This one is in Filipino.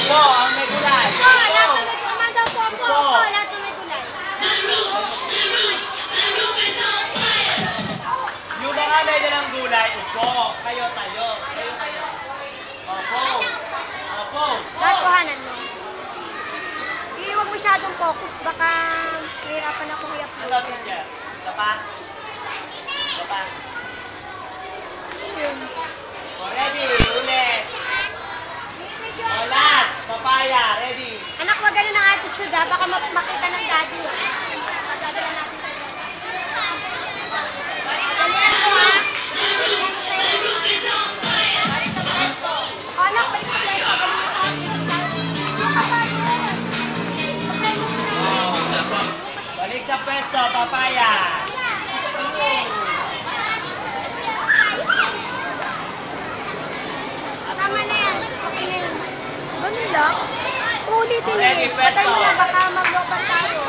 Upo, ang may gulay. Po, lahat na may gulay. Daw po po. Po, lahat na may gulay. Yung mga may dalang gulay, upo. Kayo, tayo. Opo. Opo. Lahat kuhanan mo. Hindi, huwag masyadong focus. Baka mahirapan akong i-upload Ano, yan. teacher? Dapa? Dapa? Yun. O, ready, ulit. O, last, papaya, ready. Anak, wag ganun ang attitude ha. Baka makita ng daddy. Magdadala natin sa iyo. Ganyan mo ha. Ganyan mo sa'yo. Balik sa pwesto. O anak, balik sa pwesto. Ganyan mo ha. Ano ka ba yun? Sa pwesto mo na. Balik sa pwesto, papaya. Tama na yan. Okay na yun. Ganun lang. Ulitin Ready, eh. pwesto. Patay mo na. Baka magloban tayo.